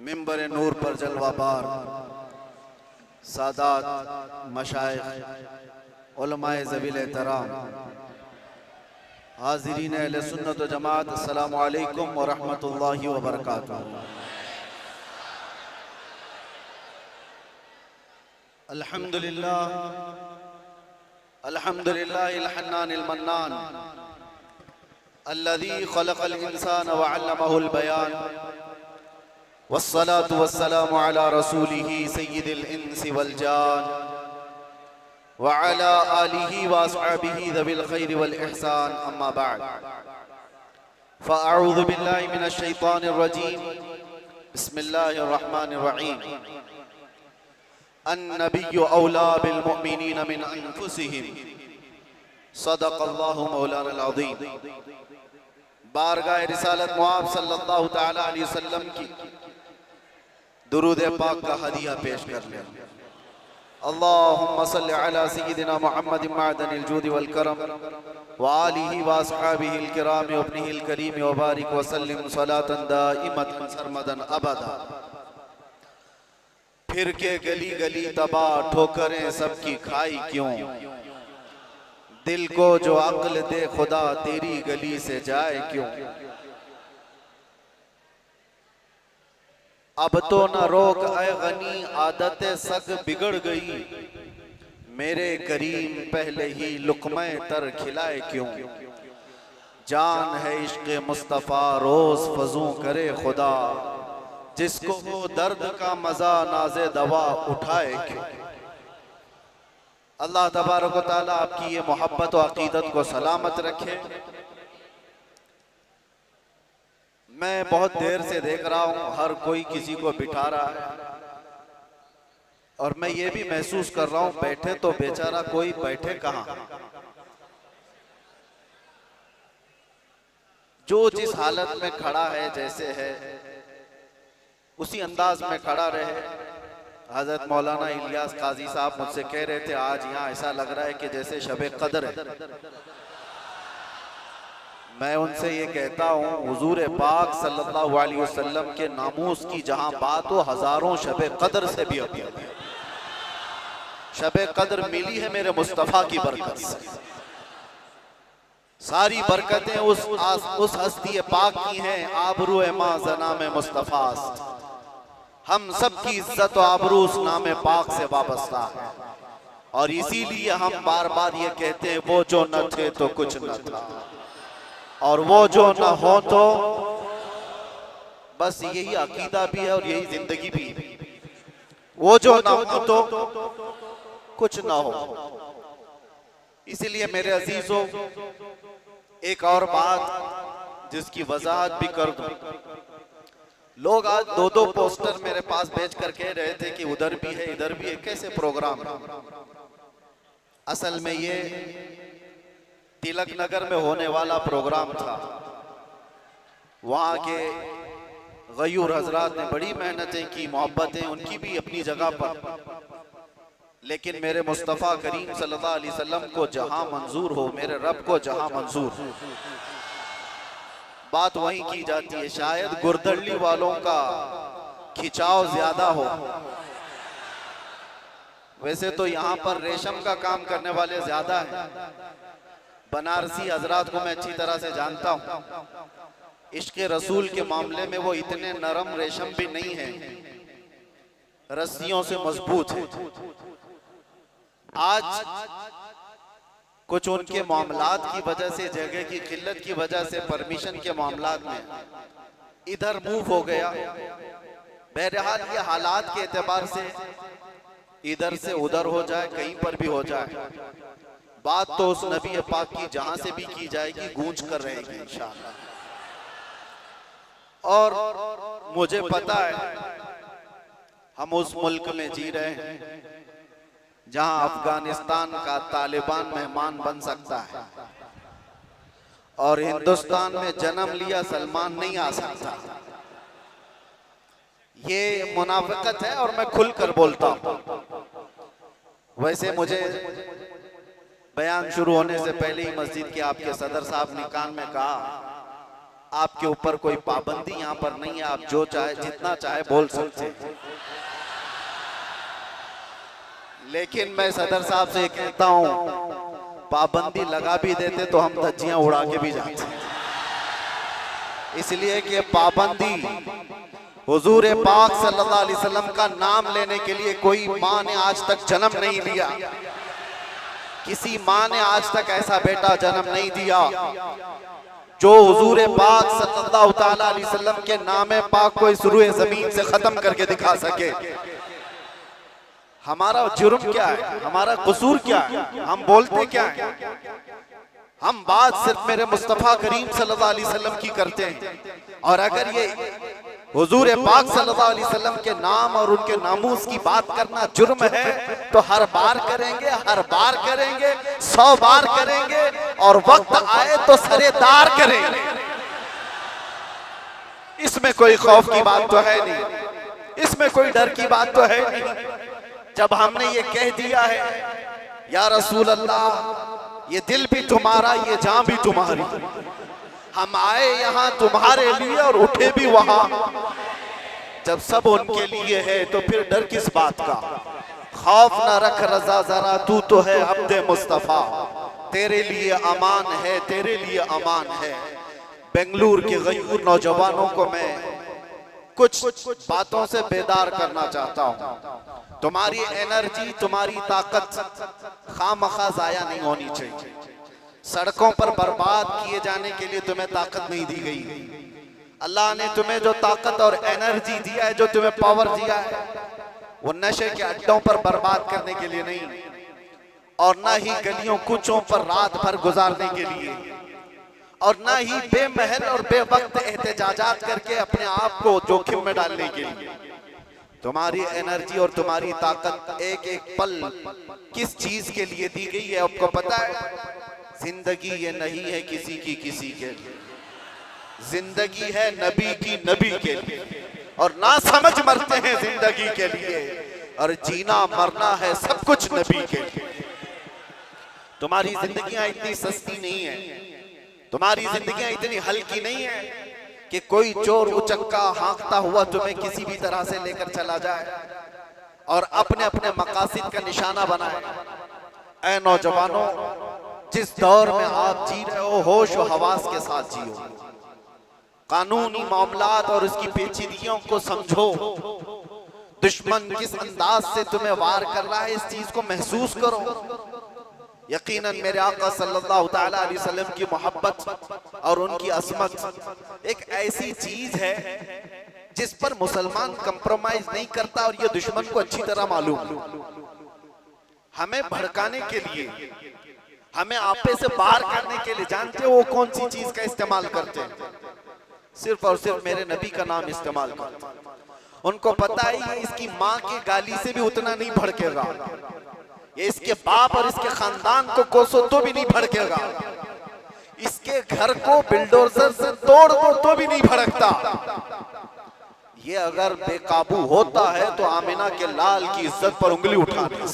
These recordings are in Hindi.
मिंबर नूर पर जलवाबार सादात मशाइख उलमाए ज़बील एहतराम हाज़रीन अहले सुन्नत व जमात, अस्सलामु अलैकुम व रहमतुल्लाहि व बरकातुहू। अल्हम्दुलिल्लाह अल्हम्दुलिल्लाहिल हन्नानिल मन्नान अल्लज़ी खलक़ल इंसान व अल्लमहुल बयान वस्सलातु वस्सलामु अला रसूलिही सय्यिदिल इंसी वल जान व अला आलिही व अस्हाबिही ज़विल खैरि वल इहसान, अम्मा बअद। फ़अऊज़ु बिल्लाहि मिनश शैतानिर रजीम, बिस्मिल्लाहिर रहमानिर रहीम। अन्नबिय्यु औला बिल मुअमिनीना मिन अनफुसिहिम, सदक़ल्लाहु मौलानाल अज़ीम। बारगाह रिसालत मुआब सल्लल्लाहु तआला अलैहि वसल्लम की दुरूद पाक का हदिया पेश कर ले। अल्लाहुम्मा सल्लि अला सय्यिदिना मुहम्मदिन मअदनिल जूदि वल करम व आलिहि व अस्हाबिहिल किराम व इब्निहिल करीम व बारिक व सल्लिम सलातन दाइमतन सरमदन अबदा। फिर के गली गली तबाह ठोकरें सबकी खाई क्यों, दिल को जो अक्ल दे खुदा तेरी गली से जाए क्यों। अब तो न रोक ऐ गनी आदत सग बिगड़ गई, मेरे करीम पहले ही लुक़मे तर खिलाए क्यों। जान है इश्क़ मुस्तफ़ा रोज़ फजू करे खुदा, जिसको वो दर्द का मजा नाज़े दवा उठाए क्यों। अल्लाह तबारक व तआला आपकी ये मोहब्बत व अकीदत को सलामत रखे। मैं बहुत देर से देख रहा हूँ हर कोई किसी को बिठा रहा है, और मैं ये भी महसूस कर रहा हूँ बैठे तो बेचारा कोई बैठे कहाँ। जो जिस हालत में खड़ा है, जैसे है उसी अंदाज में खड़ा रहे। हजरत मौलाना इलियास काजी साहब मुझसे कह रहे थे आज यहाँ ऐसा लग रहा है कि जैसे शबे कदर है। मैं उनसे ये कहता हूँ हुजूर पाक सल्लल्लाहु अलैहि वसल्लम के नामूस की जहाँ बात हो, हजारों शबे कदर से भी अभी शबे कदर मिली है मेरे मुस्तफ़ा की बरकत से। सारी बरकतें उस हस्ती पाक की हैं। आबरू मां ज़नाम मुस्तफ़ा, हम सब की इज्जत और आबरू उस नाम पाक से वाबस्ता है। और इसीलिए हम बार बार ये कहते हैं वो जो न थे तो कुछ न था, और वो जो न हो तो बस। यही अकीदा भी है और यही जिंदगी भी है। वो जो न हो तो कुछ न हो। इसलिए मेरे अजीजों, एक और बात जिसकी वजाहत भी कर दूं। लोग आज दो दो पोस्टर मेरे पास भेज कर कह रहे थे कि उधर भी है इधर भी है, कैसे प्रोग्राम। असल में ये तिलक नगर में होने वाला प्रोग्राम था। वहाँ के गयूर हजरात ने बड़ी मेहनतें की, मोहब्बतें उनकी भी अपनी जगह पर, लेकिन मेरे मुस्तफ़ा करीम सल्लल्लाहु अलैहि वसल्लम को जहां मंजूर हो, मेरे रब को जहां मंजूर हो, बात वहीं की जाती है। शायद गुरदड़ली वालों का खिंचाव ज्यादा हो। वैसे तो यहाँ पर रेशम का काम करने वाले ज्यादा हैं। बनारसी हजरात को मैं अच्छी तरह से जानता हूँ। इश्क़ रसूल के मामले में वो इतने नरम रेशम भी नहीं है, रस्सियों से मजबूत है। आज कुछ उनके मामलात की वजह से, जगह की किल्लत की वजह से, परमिशन के मामलात में इधर मूव हो गया। बहरहाल ये हालात के एतबार से इधर से उधर हो जाए, कहीं पर भी हो जाए, बात तो उस नबी पाक की जहां से भी की जाएगी गूंज कर रहेगी इंशाअल्लाह। और मुझे पता है हम उस मुल्क में जी रहे हैं जहां अफगानिस्तान का तालिबान मेहमान बन सकता है, और हिंदुस्तान में जन्म लिया सलमान नहीं आ सकता। ये मुनाफिकत है और मैं खुलकर बोलता हूं। वैसे मुझे बयान शुरू होने से पहले ही मस्जिद के आपके सदर साहब ने कान में कहा आपके ऊपर कोई पाबंदी यहाँ पर नहीं है, आप जो चाहे जितना चाहे बोल सकते हैं। लेकिन मैं सदर साहब से कहता हूँ, पाबंदी लगा भी देते तो हम धज्जियां उड़ा के भी जाते, इसलिए कि पाबंदी हुजूर पाक सल्लल्लाहु अलैहि वसल्लम का नाम लेने के लिए कोई माँ ने आज तक जन्म नहीं लिया, किसी माँ ने आज तक ऐसा बेटा जन्म नहीं दिया जो हुजूर पाक सल्लल्लाहु ताला अलैहि वसल्लम के नाम पाक को इस रूए जमीन से खत्म करके दिखा सके। हमारा जुर्म क्या है, हमारा कसूर क्या है, हम बोलते क्या है? हम बात सिर्फ मेरे मुस्तफा करीम सल्लल्लाहु अलैहि वसल्लम की करते हैं, और अगर ये हुजूर पाक सल्लल्लाहु अलैहि वसल्लम के नाम और उनके नामूस की बात करना जुर्म है तो हर बार करेंगे, हर बार करेंगे, 100 बार करेंगे, और वक्त आए तो सरेदार करेंगे। इसमें कोई खौफ की बात तो है नहीं, इसमें कोई डर की बात तो है नहीं। जब हमने ये कह दिया है या रसूल अल्लाह, ये दिल भी तुम्हारा, ये जान भी तुम्हारी, हम आए यहाँ तुम्हारे लिए और उठे भी वहां, जब सब उनके लिए है तो फिर डर किस बात का? खौफ न रख रजा जरा, तू तो है अब्दे मुस्तफा, तेरे लिए अमान है, तेरे लिए अमान है। बेंगलुरु के गयूर नौजवानों को मैं कुछ बातों से बेदार करना चाहता हूँ। तुम्हारी एनर्जी, तुम्हारी ताकत खामखा जाया नहीं होनी चाहिए। सड़कों पर बर्बाद किए जाने के लिए तुम्हें ताकत नहीं दी गई। अल्लाह ने तुम्हें जो ताकत और एनर्जी दिया है, जो तुम्हें पावर दिया है, वो नशे के अड्डों पर बर्बाद करने के लिए नहीं, और ना ही गलियों कूचों पर रात भर गुजारने के लिए, और ना ही बेमहल और बेवक्त एहतजाजात करके अपने आप को जोखिम में डालने के लिए। तुम्हारी एनर्जी और तुम्हारी ताकत एक एक पल किस चीज के लिए दी गई है आपको पता है? जिंदगी ये नहीं है किसी की किसी के लिए, जिंदगी है नबी की नबी के लिए, और ना समझ मरते हैं जिंदगी के लिए, और जीना मरना है सब कुछ नबी के लिए। तुम्हारी जिंदगियां इतनी सस्ती नहीं है, तुम्हारी जिंदगियां इतनी हल्की नहीं है कि कोई चोर उचक्का हाँकता हुआ तुम्हें किसी भी तरह से लेकर चला जाए और अपने अपने मकासद का निशाना बनाए। ऐ नौजवानों, जिस दौर में आप जी रहे हो, होश और हवास के साथ जियो, कानूनी मामलात और उसकी पेचीदगियों को समझो। दुश्मन किस अंदाज से तुम्हें वार कर रहा है, इस चीज को महसूस करो। यकीनन मेरे आका सल्लल्लाहु ताला अलैहि वसल्लम की मोहब्बत और उनकी असमत एक ऐसी चीज है जिस पर मुसलमान कंप्रोमाइज नहीं करता, और ये दुश्मन को अच्छी तरह मालूम। हमें भड़काने के लिए, हमें आपे से बाहर करने के लिए, जानते हो वो कौन सी चीज का इस्तेमाल करते हैं? सिर्फ और सिर्फ मेरे नबी का नाम इस्तेमाल करते हैं। उनको पता है इसकी माँ की गाली से भी उतना नहीं भड़केगा, ये इसके बाप और इसके खानदान को कोसो तो भी नहीं भड़केगा, इसके घर को बिल्डोजर से तोड़ दो तो भी नहीं भड़कता। ये अगर बेकाबू होता है तो आमिना के लाल की इज्जत पर उंगली उठा दे।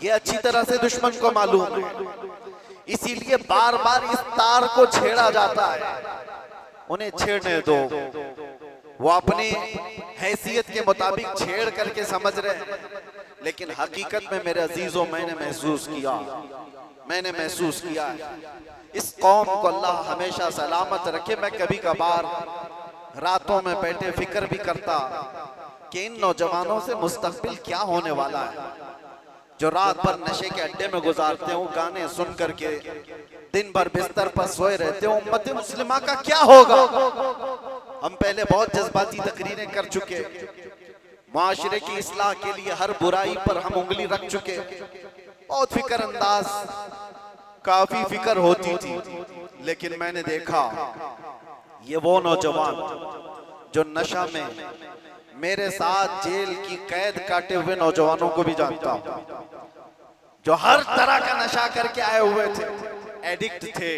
ये अच्छी तरह से दुश्मन को मालूम है, इसीलिए बार बार इस तार को छेड़ा जाता है। उन्हें छेड़ने दो, वो अपनी हैसियत के मुताबिक छेड़ करके समझ रहे हैं, लेकिन हकीकत में मेरे अजीजों मैंने महसूस किया इस कौम को अल्लाह हमेशा सलामत रखे। मैं कभी कभार रातों में बैठे फिक्र भी करता कि इन नौजवानों से मुस्तकबिल क्या होने वाला है, जो रात भर नशे के अड्डे में गुजारते हो, गाने सुन करके दिन भर बिस्तर पर सोए रहते हो। उम्मत मुस्लिमा का क्या होगा? हम पहले बहुत जज्बाती तकरीरें कर चुके, माशरे की इस्लाह के लिए हर बुराई पर हम उंगली रख चुके, बहुत फिक्र अंदाज, काफी फिक्र होती थी। लेकिन मैंने देखा ये वो नौजवान जो नशा में मेरे साथ जेल की कैद काटे हुए नौजवानों को भी जानता हूं, जो हर तरह का नशा करके आए हुए थे, एडिक्ट थे,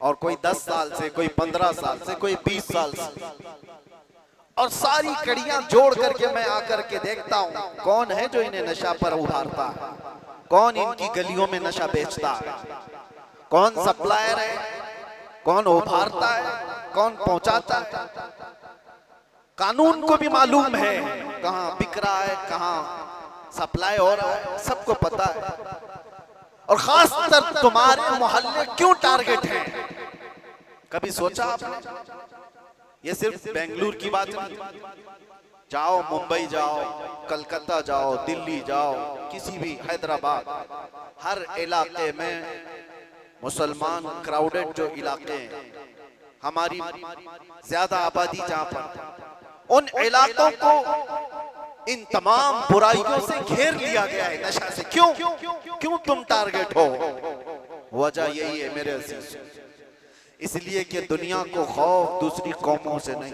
और कोई 10 साल से, कोई 15 साल से, कोई 20 साल से, और सारी कड़ियां जोड़ करके मैं आकर के देखता हूं कौन है जो इन्हें नशा पर उभारता है, कौन इनकी गलियों में नशा बेचता है, कौन सप्लायर है, कौन उभारता है, कौन पहुंचाता है। कानून को भी मालूम है कहां बिक रहा है, कहां सप्लाई हो रहा है, सबको पता है। और खासकर तुम्हारे मोहल्ले क्यों टारगेट है, कभी सोचा आपने? ये सिर्फ बेंगलुरु की बात नहीं, जाओ मुंबई जाओ, कलकत्ता जाओ, दिल्ली जाओ, किसी भी, हैदराबाद, हर इलाके में मुसलमान क्राउडेड जो इलाके हैं, हमारी ज्यादा आबादी जहां पर, उन इलाकों को इन तमाम बुराइयों से घेर लिया गया है, नशा से। क्यों क्यों तुम टारगेट हो? वजह यही है मेरे अजीज, इसलिए कि दुनिया को खौफ दूसरी कौमों से नहीं,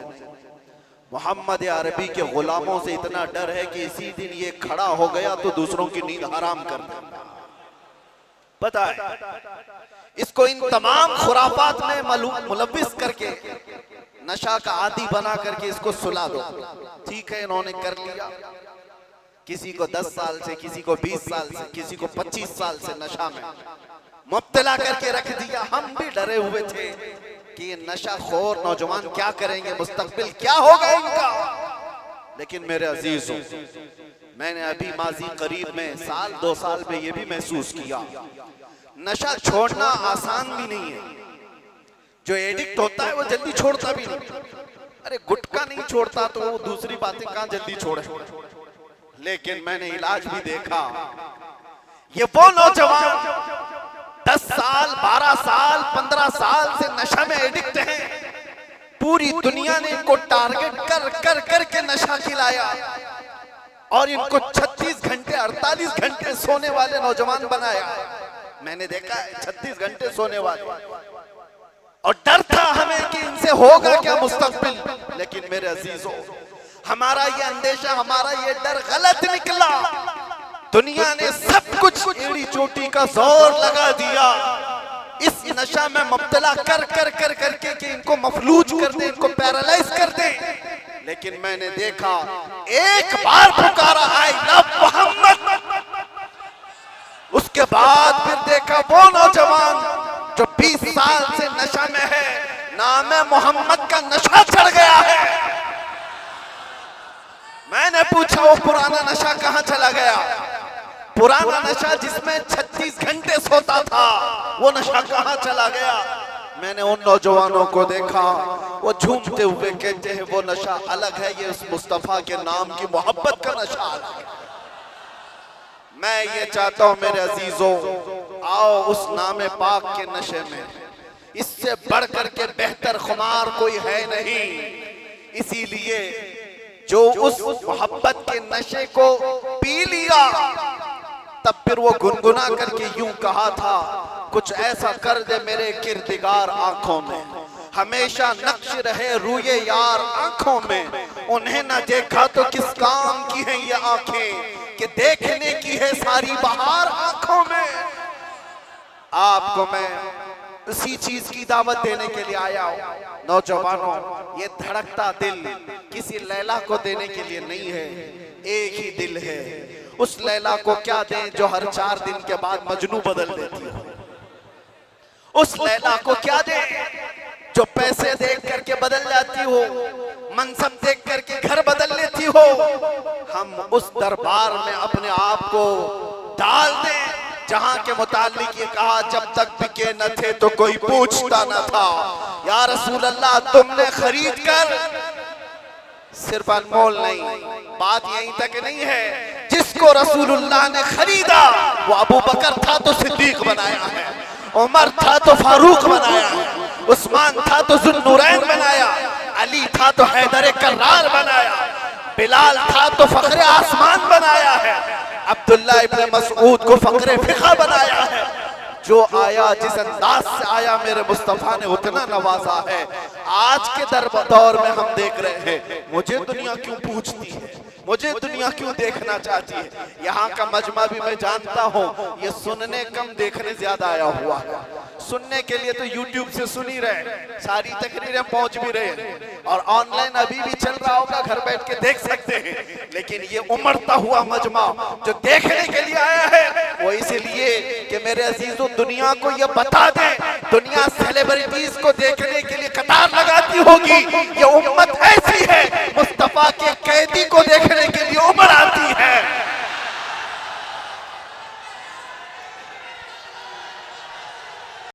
मोहम्मद अरबी के गुलामों से इतना डर है कि इसी दिन ये खड़ा हो गया तो दूसरों की नींद हराम कर देगा। पता है इसको इन तमाम खुराफात में मुलव्विस करके, नशा का आदी बना करके इसको सुला दो। ठीक है, इन्होंने कर लिया, किसी को 10 साल से, किसी को 20 साल से, किसी को 25 साल से नशा में मुब्तला करके रख दिया। हम भी डरे हुए थे कि ये नशा खोर नौजवान क्या करेंगे, मुस्तकबिल क्या होगा इनका। लेकिन मेरे अजीजों, मैंने अभी माजी करीब में, साल 2 साल में ये भी महसूस किया, नशा छोड़ना आसान भी नहीं है। जो एडिक्ट होता है वो जल्दी छोड़ता भी नहीं। अरे गुटखा नहीं छोड़ता तो वो दूसरी बातें कहां जल्दी छोड़े। लेकिन मैंने इलाज भी देखा, ये वो नौजवान 10 साल, 12 साल, 15 साल से नशा में एडिक्ट हैं, पूरी दुनिया ने इनको टारगेट कर कर करके नशा खिलाया और इनको 36 घंटे 48 घंटे सोने वाले नौजवान बनाया। मैंने देखा है 36 घंटे सोने वाले, और डर था हमें कि इनसे होगा क्या मुस्तकबिल। लेकिन मेरे अजीजों, हमारा ये अंदेशा, हमारा ये डर गलत निकला। दुनिया ने सब कुछ एड़ी चोटी का जोर लगा दिया इस नशा में मुब्तला कर कर कर करके कि इनको मफलूज कर दे, इनको पैरालाइज कर दे। लेकिन मैंने देखा, एक बार पुकारा आई लव मोहम्मद, उसके बाद फिर देखा वो नौजवान जो 20 साल से नशा में है, नाम मोहम्मद का नशा चढ़ गया है। मैंने पूछा वो पुराना नशा कहां चला गया? पुराना नशा जिसमें 36 घंटे सोता था, वो नशा कहां चला गया? मैंने उन नौजवानों को देखा, वो झूमते हुए कहते हैं वो नशा अलग है, ये उस मुस्तफा के नाम की मोहब्बत का नशा अलग है। मैं ये चाहता हूं मेरे अजीजों, आओ उस नाम पाक के नशे में, इससे बढ़कर के बेहतर खुमार कोई है नहीं। इसीलिए जो उस मोहब्बत के नशे को पी लिया, तब फिर वो गुनगुना करके यूं कहा था, कुछ ऐसा कर दे मेरे किरदिगार आंखों में, हमेशा नक्श रहे रूये यार आंखों में। उन्हें न देखा तो किस काम की है ये आंखें, कि देखने की है सारी बहार आंखों में। आपको मैं उसी चीज की दावत देने के लिए आया हूं। नौजवानों, ये धड़कता दिल किसी लैला को देने के लिए नहीं है, एक ही दिल है। उस लैला को क्या दें जो हर 4 दिन के बाद मजनू बदल देती हो? उस लैला को क्या दें जो पैसे देख करके बदल जाती हो, मनसब देख करके घर बदल लेती हो? हम उस दरबार में अपने आप को डाल दें जहां के मुतालिक ये कहा, जब तक बिके न थे तो कोई पूछता न था। या रसूल अल्लाह, तुमने खरीद कर, सिर्फ अनमोल नहीं, बात यहीं तक नहीं है, जिसको रसूलुल्लाह ने खरीदा वो अबू बकर था तो सिद्दीक बनाया है, उमर था तो फारूक बनाया है, उस्मान था तो जुन्नूरैन बनाया, अली था तो हैदर कर्रार बनाया, बिलाल था तो फखरे आसमान बनाया है, अब्दुल्ला इब्न मसऊद को फखरे फिक़ा बनाया है। जो आया जिस अंदाज से आया मेरे मुस्तफा ने उतना नवाजा है। आज के दौर में हम देख रहे हैं, मुझे दुनिया क्यों पूछती है, मुझे दुनिया क्यों देखना चाहती है। यहाँ का मजमा भी मैं जानता हूँ, ये सुनने कम देखने ज्यादा आया हुआ है। सुनने के लिए तो यूट्यूब से सुन ही रहे, सारी तकरीरें पहुंच भी रहे, और ऑनलाइन अभी भी चल रहा होगा, घर बैठ के देख सकते हैं। लेकिन ये उमड़ता हुआ मजमा जो देखने के लिए आया है, वो इसलिए कि मेरे अजीजों दुनिया को ये बता दें, दुनिया सेलिब्रिटीज को देखने के लिए कतार लगाती होगी, ये उम्मत ऐसी है मुस्तफा के कैदी को देखने